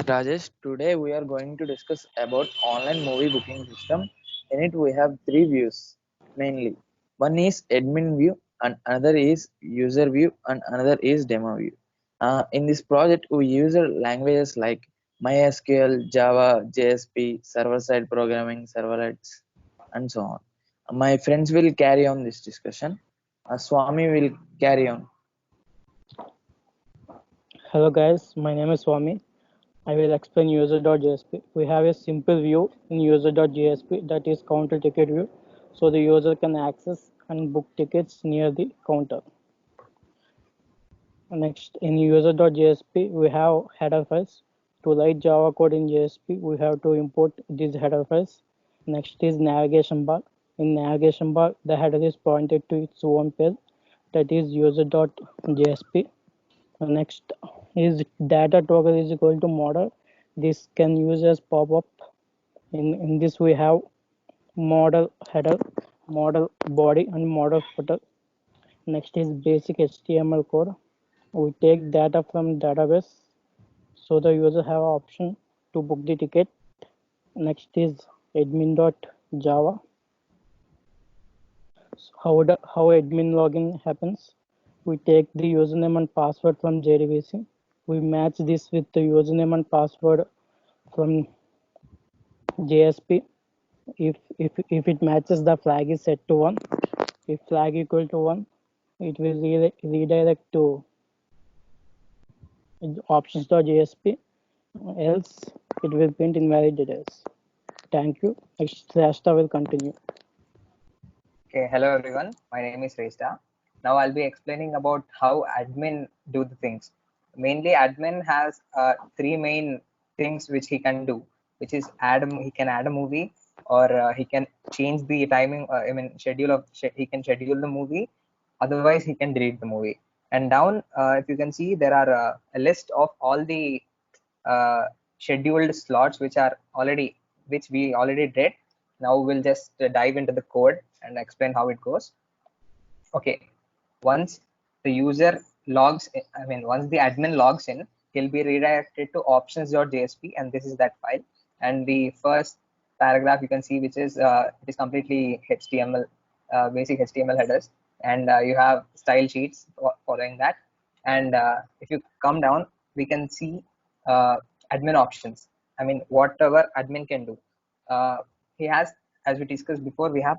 Rajesh. Today we are going to discuss about online movie booking system. In it we have three views mainly. One is admin view and another is user view and another is demo view. In this project we use languages like MySQL, Java, JSP, server-side programming, servlets and so on. My friends will carry on this discussion. Swami will carry on. Hello guys, my name is Swami. I will explain user.jsp. We have a simple view in user.jsp that is counter ticket view, so the user can access and book tickets near the counter. Next, in user.jsp, we have header files. To write Java code in JSP, we have to import these header files. Next is navigation bar. In navigation bar, the header is pointed to its own page, that is user.jsp. Next is data toggle is equal to model. This can use as pop-up. In this we have model header, model body and model footer. Next is basic HTML code. We take data from database, so the user have option to book the ticket. Next is admin.java. How admin login happens? We take the username and password from JDBC. We match this with the username and password from JSP. If it matches, the flag is set to 1. If flag equal to 1, it will redirect to options.jsp, else it will print invalid details. Thank you. Next, Rasta will continue. Okay, hello everyone. My name is Resta. Now I'll be explaining about how admin do the things. Mainly, admin has three main things which he can do, which is he can add a movie, or he can change the timing. He can schedule the movie. Otherwise, he can delete the movie. And down, if you can see, there are a list of all the uh, scheduled slots which we already did. Now we'll just dive into the code and explain how it goes. Okay, once the user logs in, once the admin logs in, he'll be redirected to options.jsp, and this is that file. And the first paragraph you can see, which is it is completely HTML, basic HTML headers, and you have style sheets following that. And if you come down, we can see admin options. Whatever admin can do. He has, as we discussed before, we have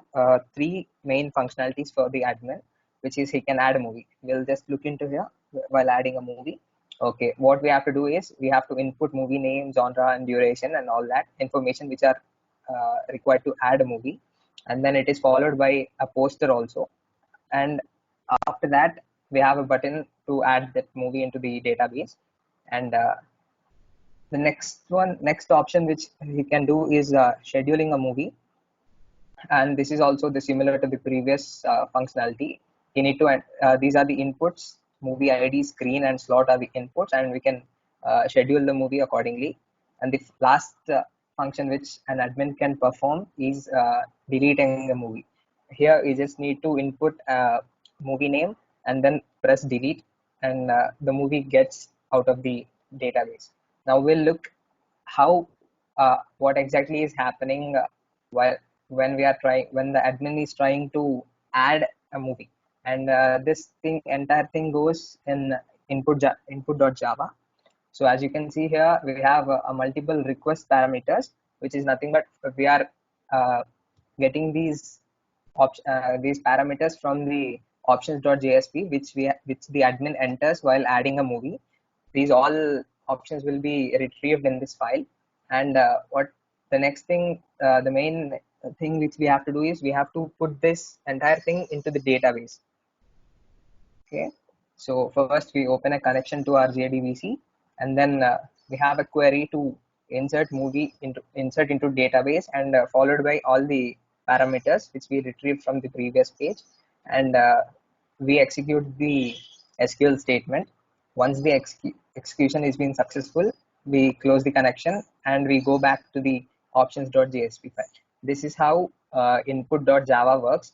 three main functionalities for the admin, which is he can add a movie. We'll just look into here while adding a movie. Okay, what we have to do is we have to input movie name, genre, and duration, and all that information which are required to add a movie. And then it is followed by a poster also. And after that, we have a button to add that movie into the database. And the next option which he can do is scheduling a movie, and this is also similar to the previous functionality. You need to these are the inputs: movie ID, screen, and slot are the inputs, and we can schedule the movie accordingly. And the last function which an admin can perform is deleting the movie. Here you just need to input movie name and then press delete, and the movie gets out of the database. Now we'll look how what exactly is happening while when the admin is trying to add a movie. And this entire thing goes in input.java. So as you can see here, we have a multiple request parameters, which is nothing but we are getting these parameters from the options.jsp, which the admin enters while adding a movie. These all options will be retrieved in this file. And what the next thing, the main thing which we have to do is we have to put this entire thing into the database. Okay, so first we open a connection to our JDBC, and then we have a query to insert into database, and followed by all the parameters which we retrieved from the previous page. And we execute the SQL statement. Once the execution is being successful, we close the connection and we go back to the options.jsp file. This is how input.java works.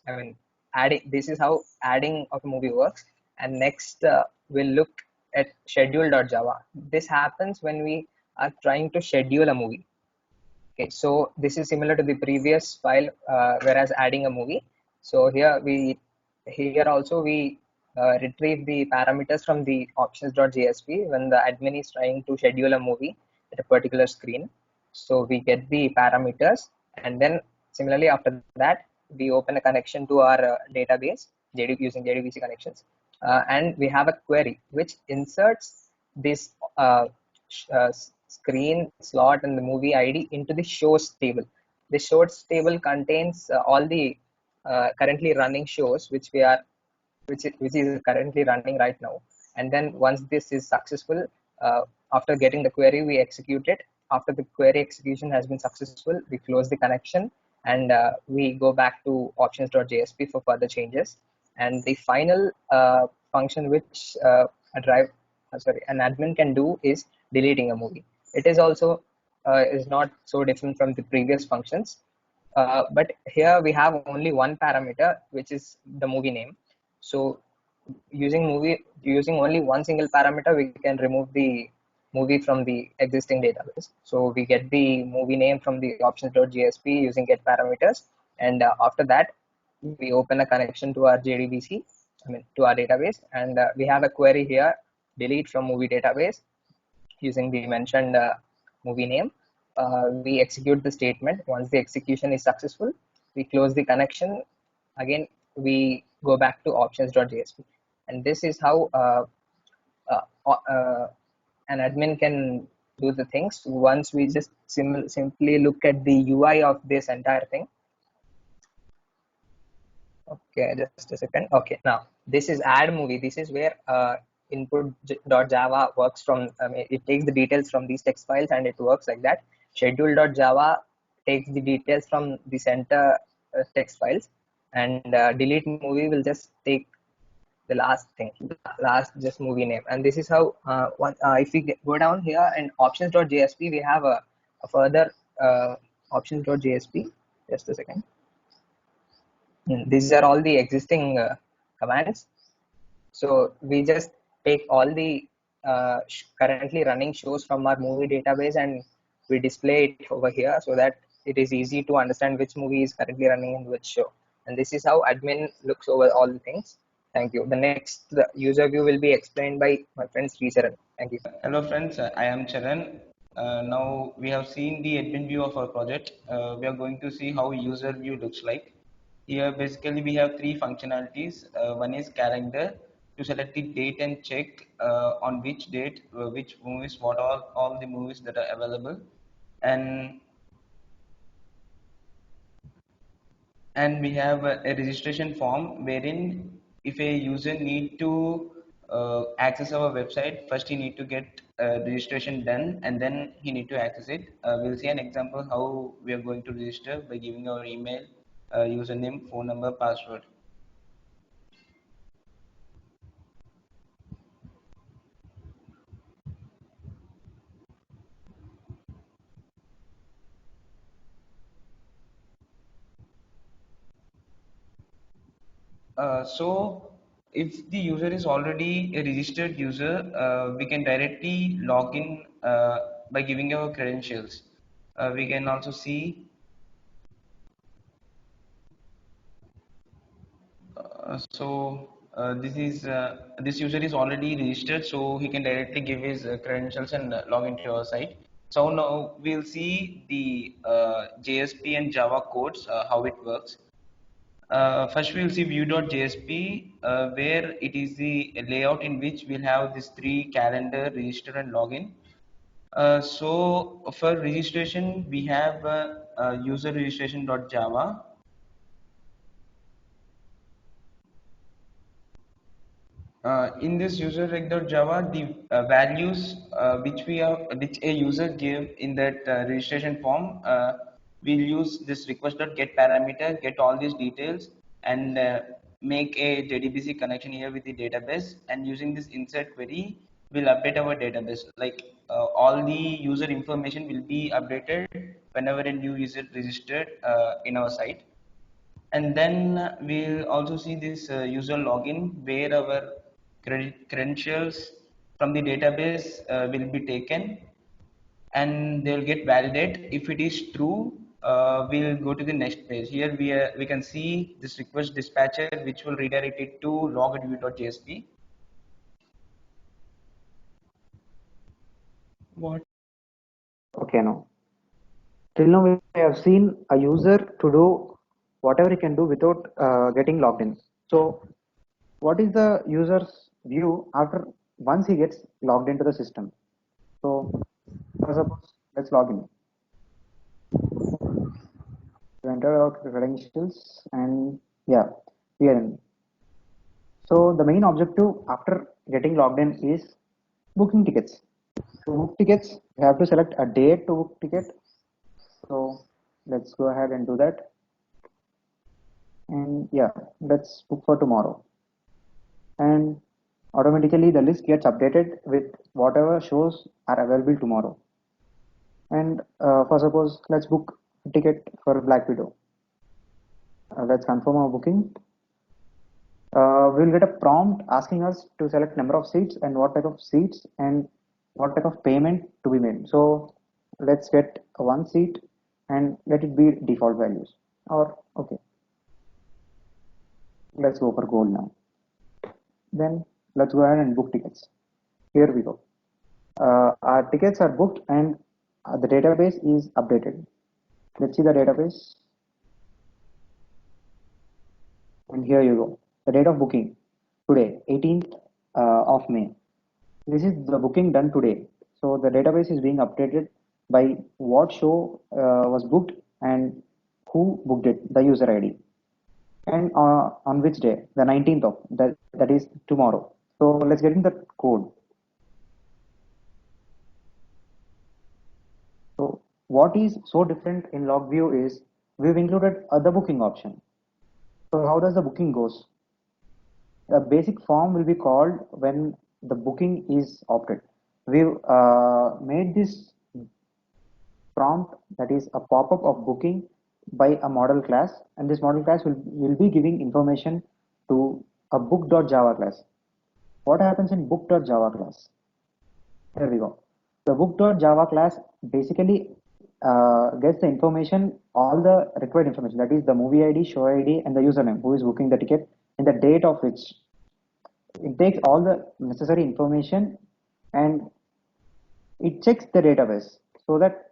This is how adding of a movie works. And next we'll look at schedule.java. This happens when we are trying to schedule a movie. Okay, so this is similar to the previous file, whereas adding a movie. So here also we retrieve the parameters from the options.jsp when the admin is trying to schedule a movie at a particular screen. So we get the parameters, and then similarly after that we open a connection to our database using JDBC connections, and we have a query which inserts this screen slot and the movie ID into the shows table. The shows table contains all the currently running shows which is currently running right now. And then once this is successful, after getting the query, we execute it. After the query execution has been successful, we close the connection and we go back to options.jsp for further changes. And the final function which an admin can do is deleting a movie. It is also is not so different from the previous functions, but here we have only one parameter, which is the movie name. So using only one single parameter, we can remove the movie from the existing database. So we get the movie name from the options.jsp using get parameters, and after that we open a connection to our JDBC, to our database, and we have a query here: delete from movie database using the mentioned movie name. We execute the statement. Once the execution is successful, we close the connection. Again, we go back to options.jsp. And this is how an admin can do the things. Once we just simply look at the UI of this entire thing. Okay, just a second. Okay, now this is add movie. This is where input.java works from. It takes the details from these text files and it works like that. Schedule.java takes the details from the center text files, and delete movie will just take the last thing, just movie name. And this is how if we go down here and options.jsp, we have a further options.jsp. Just a second. These are all the existing commands. So we just take all the currently running shows from our movie database and we display it over here so that it is easy to understand which movie is currently running in which show. And this is how admin looks over all the things. Thank you. The next user view will be explained by my friend Sri Charan. Thank you. Hello friends, I am Charan. Now we have seen the admin view of our project. We are going to see how user view looks like. Here basically we have three functionalities. One is calendar, to select the date and check on which date, which movies, what all the movies that are available. And we have a registration form wherein if a user need to access our website, first he need to get registration done and then he need to access it. We'll see an example how we are going to register by giving our email, username, phone number, password. So if the user is already a registered user, we can directly log in by giving our credentials. We can also see this user is already registered, so he can directly give his credentials and log into our site. So now we'll see the JSP and Java codes, how it works. First we'll see view.jsp, where it is the layout in which we'll have these three: calendar, register, and login. So for registration, we have user registration.java. In this user.java, the values which a user give in that registration form, we'll use this request.get parameter, get all these details, and make a JDBC connection here with the database. And using this insert query, we'll update our database. Like all the user information will be updated whenever a new user registered in our site. And then we'll also see this user login, where our credentials from the database will be taken, and they'll get validate. If it is true, we'll go to the next page. Here we can see this request dispatcher, which will redirect it to logview.jsp. What? Okay, now till now we have seen a user to do whatever he can do without getting logged in. So what is the user's view after once he gets logged into the system? So suppose let's log in. To enter our credentials and yeah, we are in. So the main objective after getting logged in is booking tickets. To book tickets, you have to select a date to book ticket. So let's go ahead and do that. And yeah, let's book for tomorrow. And automatically the list gets updated with whatever shows are available tomorrow. And for suppose, let's book a ticket for Black Widow. Let's confirm our booking. We'll get a prompt asking us to select number of seats and what type of seats and what type of payment to be made. So let's get one seat and let it be default values. Or okay, let's go for gold now. Then let's go ahead and book tickets. Here we go. Our tickets are booked and the database is updated. Let's see the database. And here you go. The date of booking today, 18th of May. This is the booking done today. So the database is being updated by what show was booked and who booked it, the user ID. And on which day? The 19th of that is tomorrow. So let's get in the code. So what is so different in LogView is we've included the booking option. So how does the booking goes? The basic form will be called when the booking is opted. We've made this prompt, that is a pop-up of booking, by a model class, and this model class will be giving information to a book.java class. What happens in book.java class? Here we go. The book.java class basically gets the information, all the required information, that is the movie ID, show ID, and the username who is booking the ticket and the date of which. It takes all the necessary information and it checks the database so that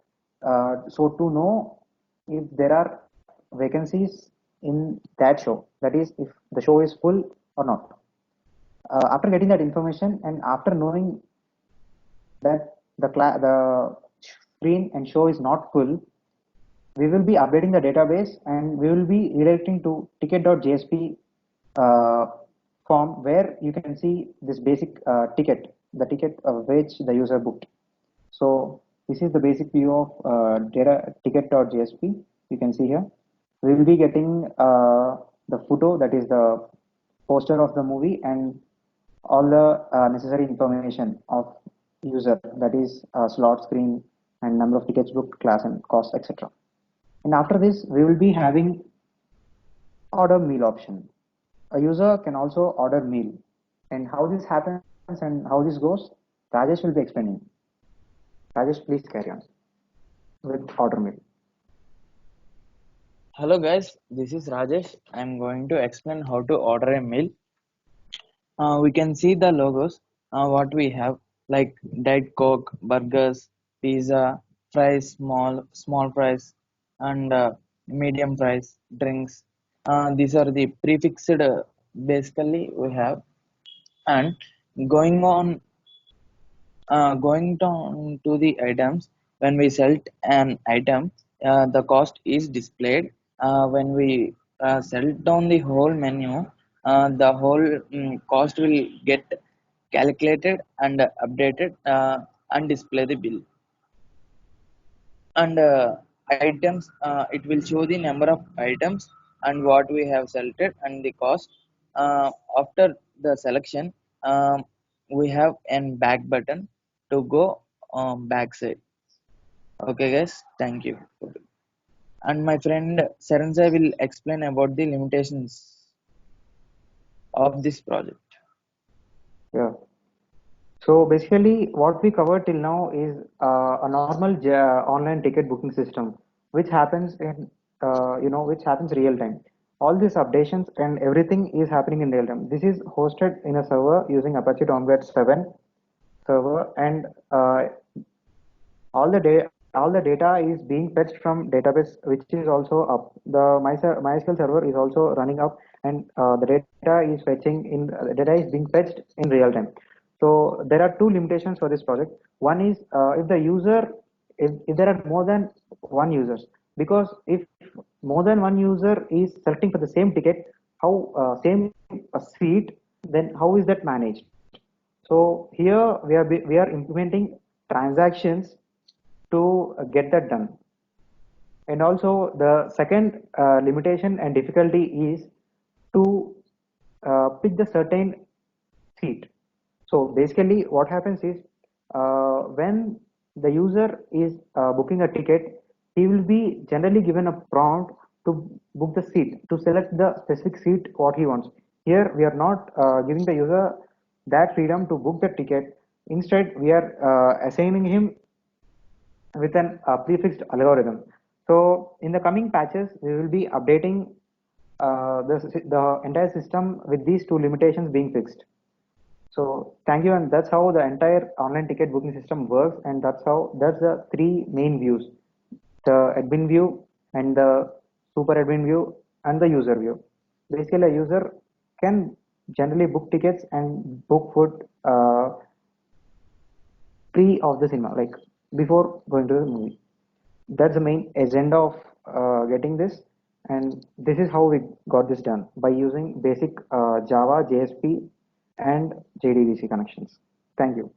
so to know if there are vacancies in that show, that is if the show is full or not. After getting that information and after knowing that the screen and show is not full, we will be updating the database and we will be redirecting to ticket.jsp form where you can see this basic ticket, the ticket of which the user booked. So this is the basic view of data ticket.jsp. You can see here. We will be getting the photo, that is the poster of the movie, and all the necessary information of user, that is slot screen and number of tickets booked, class and cost, etc. And after this, we will be having order meal option. A user can also order meal, and how this happens and how this goes, Rajesh will be explaining. Rajesh, please carry on with order meal. Hello guys, this is Rajesh. I'm going to explain how to order a meal. We can see the logos, what we have, like Diet Coke, burgers, pizza, fries, small fries, and medium fries, drinks. These are the prefixed, basically we have. And going on, going down to the items, when we select an item, the cost is displayed. When we select down the whole menu, the whole cost will get calculated and updated and display the bill. And items, it will show the number of items and what we have selected and the cost. After the selection, we have an back button to go back side. Okay guys, thank you. And my friend Saranjay will explain about the limitations of this project. Yeah. So basically, what we covered till now is a normal online ticket booking system, which happens in which happens real time. All these updations and everything is happening in real time. This is hosted in a server using Apache Tomcat 7 server, and all the data is being fetched from database, which is also up. The MySQL server is also running up, and the data is being fetched in real time. So there are two limitations for this project. One is if there are more than one users, because if more than one user is selecting for the same ticket, how same seat, then how is that managed? So here we are implementing transactions to get that done. And also the second limitation and difficulty is to pick the certain seat. So basically what happens is when the user is booking a ticket, he will be generally given a prompt to book the seat, to select the specific seat what he wants. Here we are not giving the user that freedom to book the ticket. Instead, we are assigning him with an prefixed algorithm. So in the coming patches, we will be updating the entire system with these two limitations being fixed. So thank you, and that's how the entire online ticket booking system works, and that's the three main views: the admin view, and the super admin view, and the user view. Basically, a user can generally book tickets and book food pre of the cinema, like before going to the movie. That's the main agenda of getting this, and this is how we got this done by using basic Java, JSP, and JDBC connections. Thank you.